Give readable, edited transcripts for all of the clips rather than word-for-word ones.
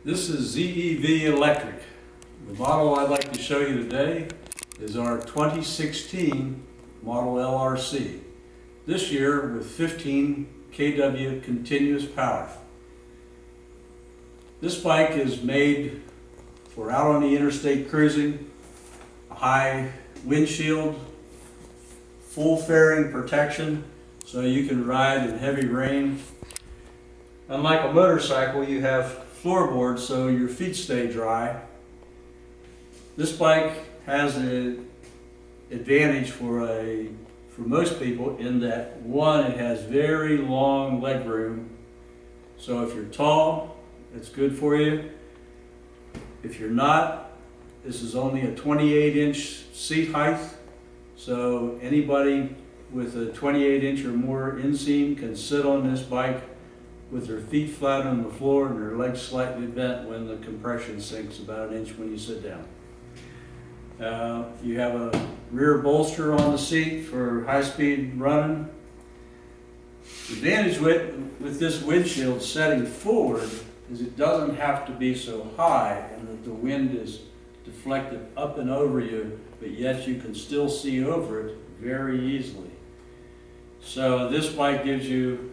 This is Zev Lrc. The model I'd like to show you today is our 2016 model LRC. This year with 15 kW continuous power. This bike is made for out on the interstate cruising, a high windshield, full fairing protection so you can ride in heavy rain. Unlike a motorcycle, you have floorboards so your feet stay dry. This bike has an advantage for most people in that, one, it has very long leg room. So if you're tall, it's good for you. If you're not, this is only a 28-inch seat height. So anybody with a 28-inch or more inseam can sit on this bike with their feet flat on the floor and their legs slightly bent when the compression sinks about an inch when you sit down. You have a rear bolster on the seat for high-speed running. The advantage with this windshield setting forward is it doesn't have to be so high and that the wind is deflected up and over you, but yet you can still see over it very easily. So this bike gives you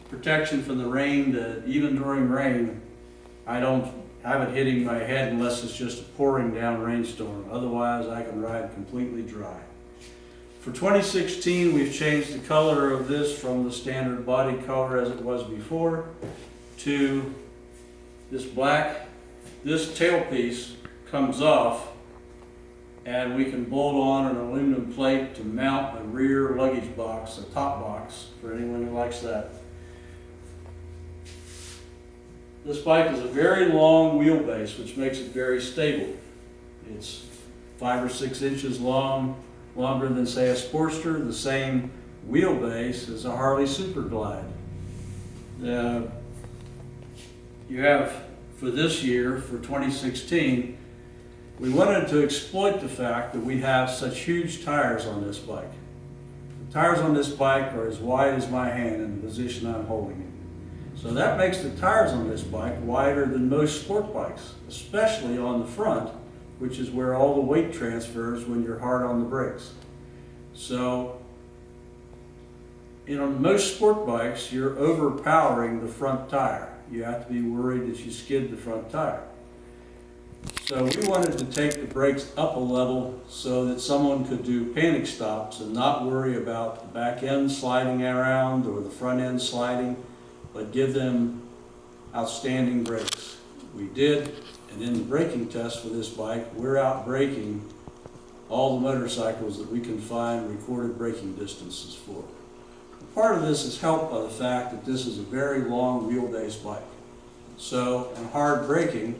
protection from the rain that even during rain, I don't have it hitting my head unless it's just a pouring down rainstorm. Otherwise, I can ride completely dry. For 2016, we've changed the color of this from the standard body color as it was before to this black. This tailpiece comes off and we can bolt on an aluminum plate to mount a rear luggage box, a top box, for anyone who likes that. This bike is a very long wheelbase, which makes it very stable. It's 5 or 6 inches long, longer than, say, a Sportster, the same wheelbase as a Harley Super Glide. You have, for this year, for 2016, we wanted to exploit the fact that we have such huge tires on this bike. The tires on this bike are as wide as my hand in the position I'm holding it. So that makes the tires on this bike wider than most sport bikes, especially on the front, which is where all the weight transfers when you're hard on the brakes. So, on most sport bikes, you're overpowering the front tire. You have to be worried that you skid the front tire. So we wanted to take the brakes up a level so that someone could do panic stops and not worry about the back end sliding around or the front end sliding, but give them outstanding brakes. We did, and in the braking test for this bike, we're out braking all the motorcycles that we can find recorded braking distances for. Part of this is helped by the fact that this is a very long wheelbase bike. So, in hard braking,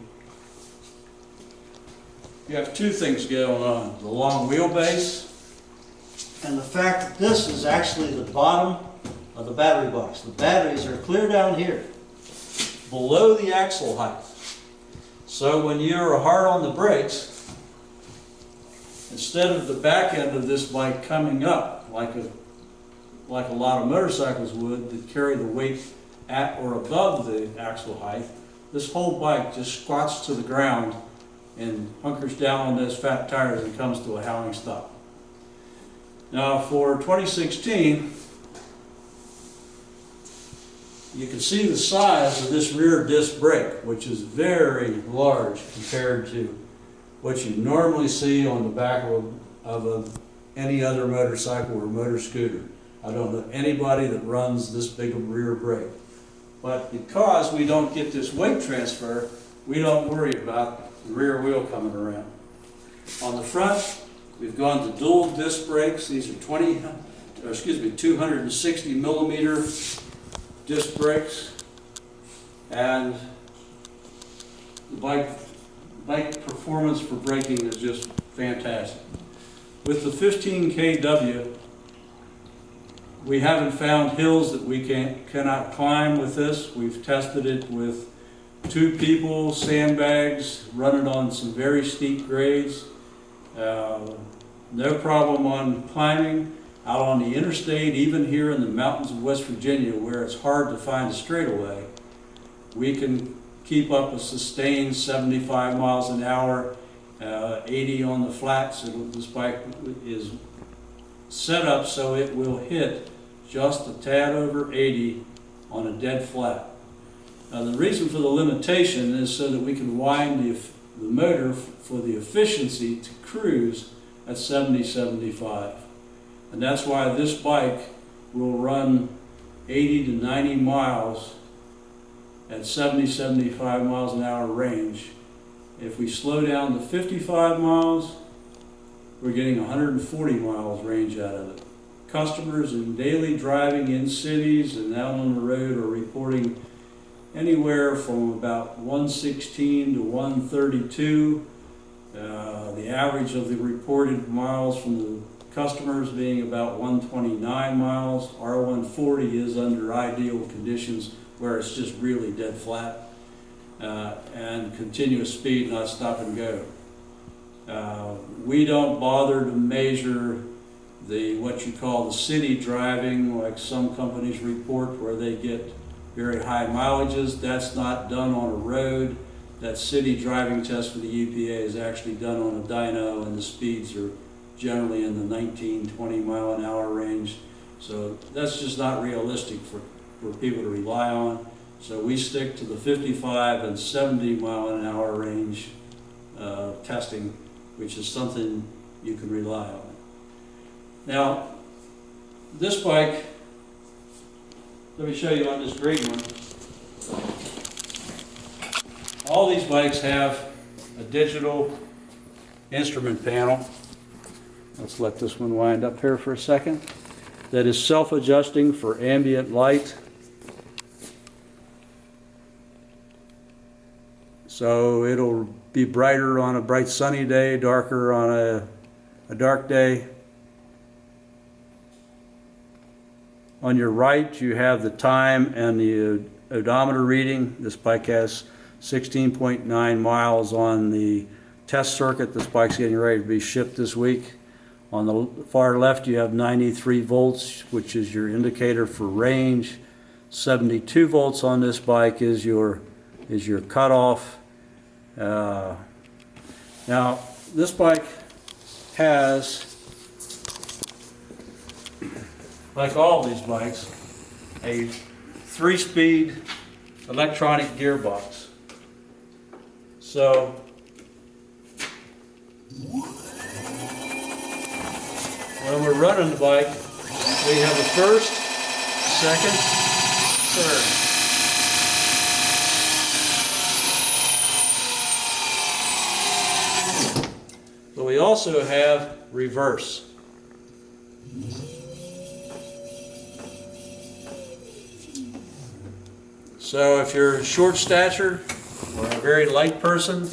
you have two things going on. The long wheelbase and the fact that this is actually the bottom of the battery box. The batteries are clear down here, below the axle height. So when you're hard on the brakes, instead of the back end of this bike coming up like a lot of motorcycles would that carry the weight at or above the axle height, this whole bike just squats to the ground and hunkers down on those fat tires and comes to a howling stop. Now for 2016, you can see the size of this rear disc brake, which is very large compared to what you normally see on the back of any other motorcycle or motor scooter. I don't know anybody that runs this big a rear brake. But because we don't get this weight transfer, we don't worry about the rear wheel coming around. On the front, we've gone to dual disc brakes. These are 260 millimeter disc brakes, and the bike performance for braking is just fantastic. With the 15 kW, we haven't found hills that we cannot climb with this. We've tested it with 2 people, sandbags, running on some very steep grades. No problem on climbing. Out on the interstate, even here in the mountains of West Virginia, where it's hard to find a straightaway, we can keep up a sustained 75 miles an hour, 80 on the flats. This bike is set up so it will hit just a tad over 80 on a dead flat. Now the reason for the limitation is so that we can wind the motor for the efficiency to cruise at 70-75. And that's why this bike will run 80 to 90 miles at 70-75 miles an hour range. If we slow down to 55 miles, we're getting 140 miles range out of it. Customers in daily driving in cities and out on the road are reporting anywhere from about 116 to 132. The average of the reported miles from the customers being about 129 miles. R140 is under ideal conditions where it's just really dead flat and continuous speed, not stop and go. We don't bother to measure what you call the city driving, like some companies report where they get very high mileages. That's not done on a road. That city driving test for the EPA is actually done on a dyno, and the speeds are generally in the 19-20 mile an hour range. So that's just not realistic for people to rely on. So we stick to the 55 and 70 mile an hour range testing, which is something you can rely on. Now, this bike, let me show you on this green one. All these bikes have a digital instrument panel. Let's let this one wind up here for a second. That is self-adjusting for ambient light. So it'll be brighter on a bright sunny day, darker on a dark day. On your right, you have the time and the odometer reading. This bike has 16.9 miles on the test circuit. This bike's getting ready to be shipped this week. On the far left, you have 93 volts, which is your indicator for range. 72 volts on this bike is your cutoff. Now, this bike has, like all these bikes, a 3-speed electronic gearbox. So when we're running the bike, we have the first, second, third. But we also have reverse. So if you're short stature or a very light person,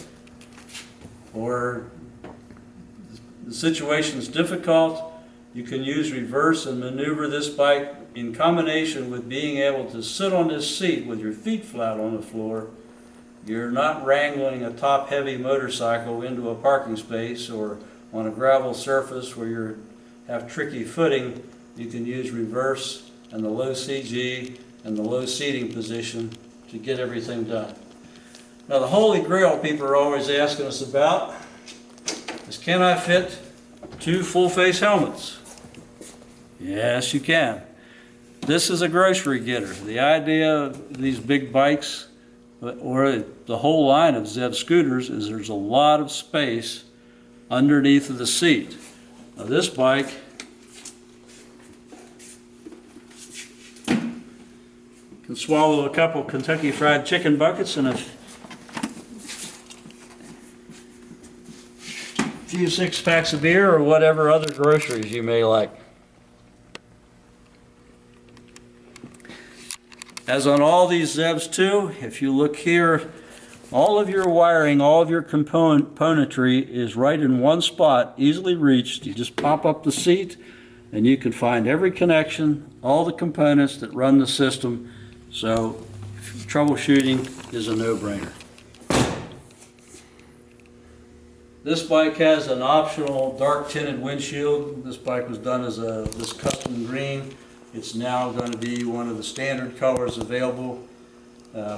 or the situation is difficult, you can use reverse and maneuver this bike in combination with being able to sit on this seat with your feet flat on the floor. You're not wrangling a top-heavy motorcycle into a parking space or on a gravel surface where you have tricky footing. You can use reverse and the low CG and the low seating position to get everything done. Now the holy grail people are always asking us about is, can I fit 2 full-face helmets? Yes, you can. This is a grocery getter. The idea of these big bikes, or the whole line of Zev scooters, is there's a lot of space underneath of the seat. Now this bike can swallow a couple Kentucky Fried Chicken buckets and a few 6-packs of beer or whatever other groceries you may like. As on all these Zevs too, if you look here, all of your wiring, all of your componentry is right in one spot, easily reached. You just pop up the seat and you can find every connection, all the components that run the system. So troubleshooting is a no-brainer. This bike has an optional dark tinted windshield. This bike was done as this custom green. It's now going to be one of the standard colors available.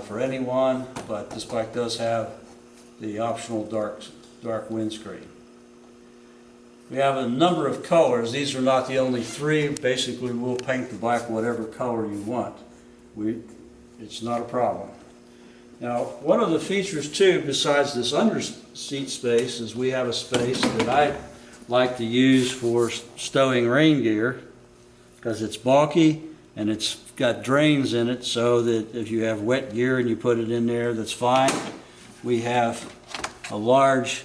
for anyone, but this bike does have the optional dark windscreen. We have a number of colors. These are not the only three. Basically, we'll paint the bike whatever color you want. It's not a problem. Now, one of the features too, besides this under-seat space, is we have a space that I like to use for stowing rain gear, because it's bulky and it's got drains in it, so that if you have wet gear and you put it in there, that's fine. We have a large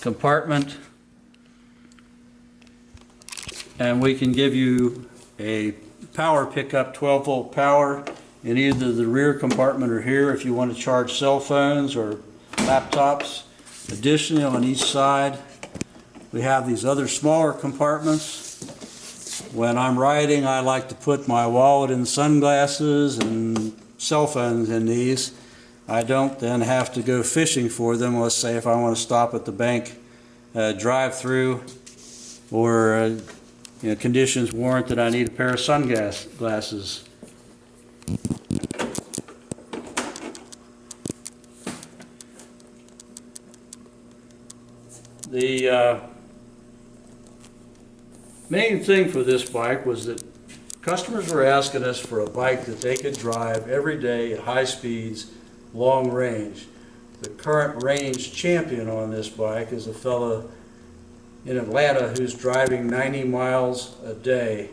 compartment, and we can give you a power pickup, 12-volt power, in either the rear compartment or here if you want to charge cell phones or laptops. Additionally, on each side, we have these other smaller compartments. When I'm riding, I like to put my wallet and sunglasses and cell phones in these. I don't then have to go fishing for them. Let's say if I want to stop at the bank drive-through, or conditions warrant that I need a pair of sunglasses. The main thing for this bike was that customers were asking us for a bike that they could drive every day at high speeds, long range. The current range champion on this bike is a fellow in Atlanta who's driving 90 miles a day.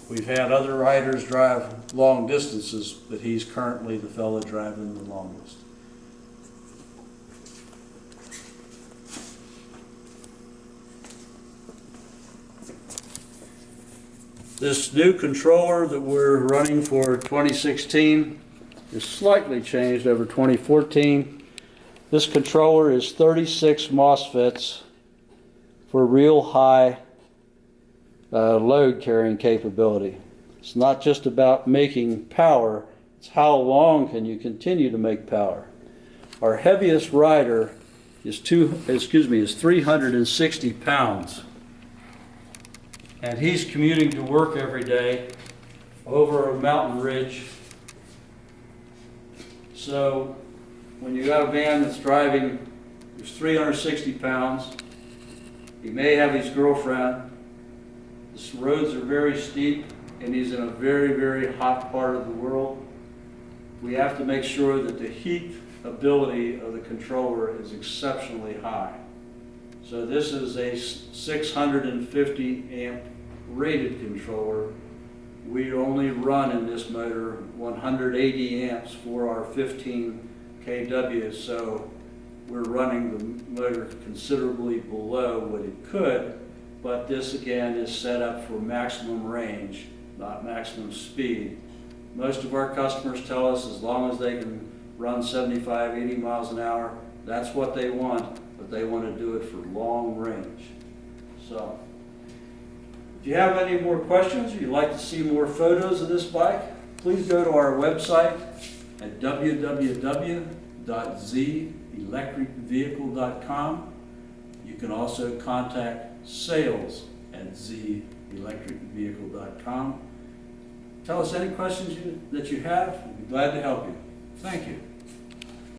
We've had other riders drive long distances, but he's currently the fellow driving the longest. This new controller that we're running for 2016 is slightly changed over 2014. This controller is 36 MOSFETs for real high load carrying capability. It's not just about making power, it's how long can you continue to make power. Our heaviest rider is 360 pounds. And he's commuting to work every day over a mountain ridge. So when you got a van that's driving, who's 360 pounds, he may have his girlfriend, the roads are very steep, and he's in a very, very hot part of the world, we have to make sure that the heat ability of the controller is exceptionally high. So this is a 650 amp rated controller. We only run in this motor 180 amps for our 15 kW, so we're running the motor considerably below what it could, but this again is set up for maximum range, not maximum speed. Most of our customers tell us as long as they can run 75, 80 miles an hour, that's what they want, but they want to do it for long range. So, if you have any more questions or you'd like to see more photos of this bike, please go to our website at www.zevelectricvehicle.com. You can also contact sales@zevelectricvehicle.com. Tell us any questions that you have. We'll be glad to help you. Thank you.